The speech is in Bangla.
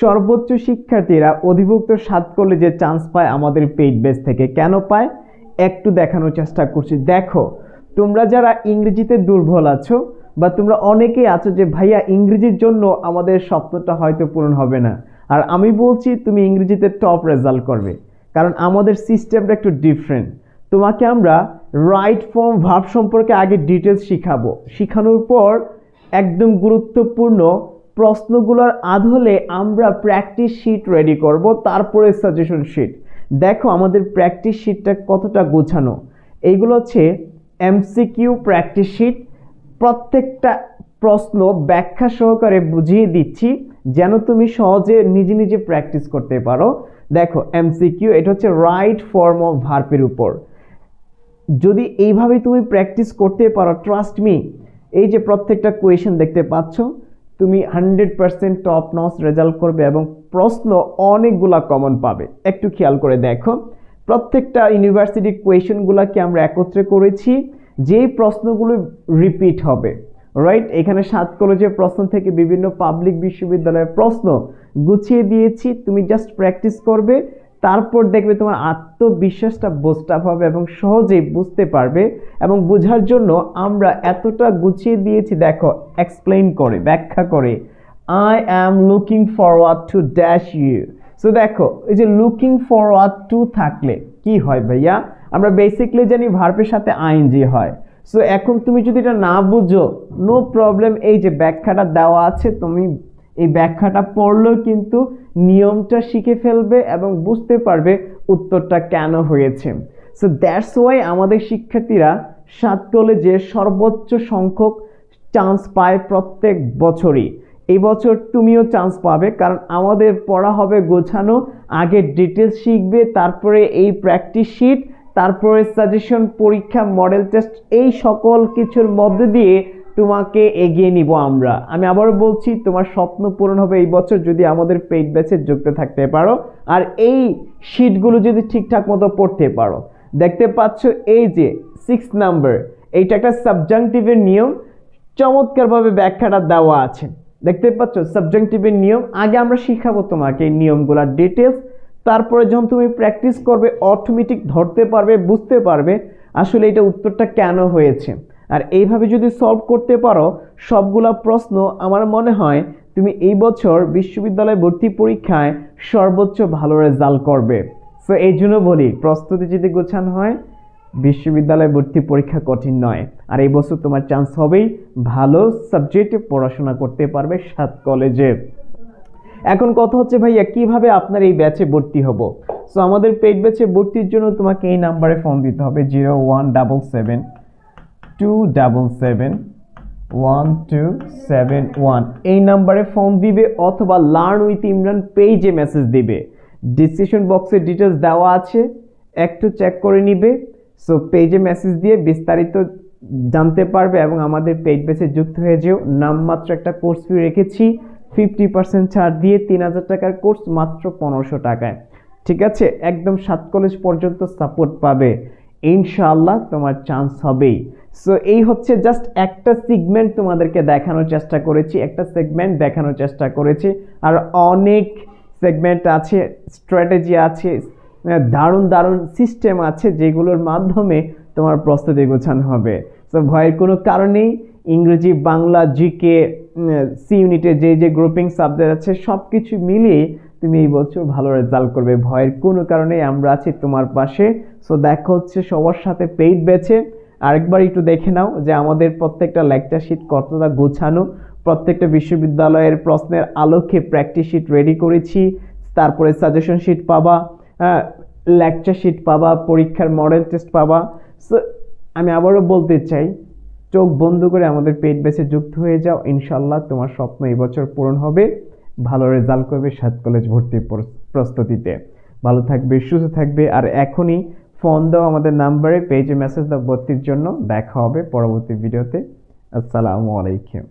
সর্বোচ্চ শিক্ষার্থীরা অধিভুক্ত 7 কলেজে চান্স পায় আমাদের পেইড ব্যাচ থেকে। কেন পায় একটু দেখানোর চেষ্টা করছি। দেখো, তোমরা যারা ইংরেজিতে দুর্বল আছো বা তোমরা অনেকেই আছো যে ভাইয়া ইংরেজির জন্য আমাদের স্বপ্নটা হয়তো পূরণ হবে না, আর আমি বলছি তুমি ইংরেজিতে টপ রেজাল্ট করবে, কারণ আমাদের সিস্টেমটা একটু ডিফারেন্ট। তোমাকে আমরা রাইট ফর্ম ভার্ব সম্পর্কে আগে ডিটেলস শিখাবো, শিখানোর পর একদম গুরুত্বপূর্ণ প্রশ্নগুলোর আদলে আমরা প্র্যাকটিস শিট রেডি করব, তারপরে সাজেশন শিট। দেখো আমাদের প্র্যাকটিস শিটটা কতটা গোছানো। এইগুলো হচ্ছে এমসিকিউ প্র্যাকটিস শিট। প্রত্যেকটা প্রশ্ন ব্যাখ্যা সহকারে বুঝিয়ে দিচ্ছি যেন তুমি সহজে নিজে নিজে প্র্যাকটিস করতে পারো। দেখো এমসিকিউ, এটা হচ্ছে রাইট ফর্ম অফ ভার্বের উপর। যদি এইভাবে তুমি প্র্যাকটিস করতে পারো, ট্রাস্ট মি, এই যে প্রত্যেকটা কোয়েশন দেখতে পাচ্ছ, তুমি 100% টপ নচ রেজাল্ট করবে এবং প্রশ্ন অনেকগুলা কমন পাবে। একটু খেয়াল করে দেখো, প্রত্যেকটা ইউনিভার্সিটির কোয়েশনগুলোকে আমরা একত্রে করেছি, যেই প্রশ্নগুলো রিপিট হবে, রাইট। এখানে 7 কলেজের প্রশ্ন থেকে বিভিন্ন পাবলিক বিশ্ববিদ্যালয়ের প্রশ্ন গুছিয়ে দিয়েছি। তুমি জাস্ট প্র্যাকটিস করবে, তারপর দেখবে তোমার আত্মবিশ্বাসটা বুস্ট আপ হবে এবং সহজেই বুঝতে পারবে। এবং বোঝার জন্য আমরা এতটা গুছিয়ে দিয়েছি, দেখো এক্সপ্লেইন করে, ব্যাখ্যা করে। I am looking forward to dash you. So দেখো, এই যে লুকিং ফরওয়ার্ড টু থাকলে কি হয় ভাইয়া, আমরা বেসিকলি জানি ভার্বের সাথে আইএনজি হয়। সো এখন তুমি যদি এটা না বুঝো, নো প্রবলেম, এই যে ব্যাখ্যাটা দেওয়া আছে, তুমি এই ব্যাখ্যাটা পড়লেও কিন্তু নিয়মটা শিখে ফেলবে এবং বুঝতে পারবে উত্তরটা কেন হয়েছে। সো দ্যাটস ওয়াই আমাদের শিক্ষার্থীরা 7 কলেজে সর্বোচ্চ সংখ্যক চান্স পায় প্রত্যেক বছরই। এই বছর তুমিও চান্স পাবে, কারণ আমাদের পড়া হবে গোছানো। আগে ডিটেলস শিখবে, তারপরে এই প্র্যাকটিস শিট, তারপরে সাজেশন, পরীক্ষা, মডেল টেস্ট, এই সকল কিছুর মধ্যে দিয়ে তোমাকে এগিয়ে নিব আমরা। আমি আবারও বলছি, তোমার স্বপ্ন পূরণ হবে এই বছর যদি আমাদের পেইড ব্যাচে যুক্ত থাকতে পারো আর এই শিটগুলো যদি ঠিকঠাক মতো পড়তে পারো। দেখতে পাচ্ছ এই যে 6 নাম্বার, এইটা একটা সাবজাংটিভের নিয়ম, চমৎকারভাবে ব্যাখ্যাটা দেওয়া আছে। দেখতে পাচ্ছ সাবজাংটিভের নিয়ম, আগে আমরা শিখাবো তোমাকে এই নিয়মগুলোর ডিটেলস, তারপরে যখন তুমি প্র্যাকটিস করবে অটোমেটিক ধরতে পারবে, বুঝতে পারবে আসলে এটা উত্তরটা কেন হয়েছে। আর এইভাবে যদি সলভ করতে পারো সবগুলা প্রশ্ন, আমার মনে হয় তুমি এই বছর বিশ্ববিদ্যালয় ভর্তি পরীক্ষায় সর্বোচ্চ ভালো রেজাল্ট করবে। সো এই জন্য বলি, প্রস্তুতি যদি গোছানো হয়, বিশ্ববিদ্যালয় ভর্তি পরীক্ষা কঠিন নয়। আর এই বছর তোমার চান্স হবেই, ভালো সাবজেক্টে পড়াশোনা করতে পারবে 7 কলেজে। এখন কথা হচ্ছে ভাইয়া কিভাবে আপনার এই ব্যাচে ভর্তি হব। সো আমাদের পেইড ব্যাচে ভর্তির জন্য তোমাকে এই নাম্বারে ফোন দিতে হবে, 0177271271। এই নাম্বারে ফোন দিবে অথবা লার্ন উইথ ইমরান পেজে মেসেজ দিবে। ডিসক্রিপশন বক্সে ডিটেলস দেওয়া আছে, একটু চেক করে নিবে। সো পেজে মেসেজ দিয়ে বিস্তারিত জানতে পারবে এবং আমাদের পেইড ব্যাচে যুক্ত হয়ে যেও। নামমাত্র একটা কোর্স ফি রেখেছি, 50% ছাড় দিয়ে 3000 টাকার কোর্স মাত্র 1500 টাকায়। ঠিক আছে, একদম 7 কলেজ পর্যন্ত সাপোর্ট পাবে, ইনশাআল্লাহ তোমার চান্স হবেই। সো এই হচ্ছে জাস্ট একটা সেগমেন্ট তোমাদেরকে দেখানোর চেষ্টা করেছি, একটা সেগমেন্ট দেখানোর চেষ্টা করেছি। আর অনেক সেগমেন্ট আছে, স্ট্র্যাটেজি আছে, দারুণ দারুণ সিস্টেম আছে যেগুলোর মাধ্যমে তোমার প্রস্তুতি গোছানো হবে। সো ভয়ের কোনো কারণেই, ইংরেজি, বাংলা, জিকে, সি ইউনিটে যে যে গ্রুপিং সাবজেক্ট আছে সব কিছু মিলিয়ে তুমি এই বছর ভালো রেজাল্ট করবে। ভয়ের কোনো কারণেই আমরা আছি তোমার পাশে। সো দেখা হচ্ছে সবার সাথে পেইড ব্যাচে। আরেকবার একটু দেখে নাও যে আমাদের প্রত্যেকটা লেকচার শিট কতটা গোছানো, প্রত্যেকটা বিশ্ববিদ্যালয়ের প্রশ্নের আলোকে প্র্যাকটিস শিট রেডি করেছি, তারপরে সাজেশন শিট পাবা, লেকচার শিট পাবা, পরীক্ষার মডেল টেস্ট পাবা। সো আমি আবারও বলতে চাই, চোখ বন্ধ করে আমাদের পেইড ব্যাচে যুক্ত হয়ে যাও, ইনশাল্লাহ তোমার স্বপ্ন এই বছর পূরণ হবে, ভালো রেজাল্ট করবে 7 কলেজ ভর্তির প্রস্তুতিতে। ভালো থাকবে, সুস্থ থাকবে। আর এখনই ফোন দাও আমাদের নাম্বারে, পেজে মেসেজ দাও ভর্তির জন্য। দেখা হবে পরবর্তী ভিডিওতে। আসসালামু আলাইকুম।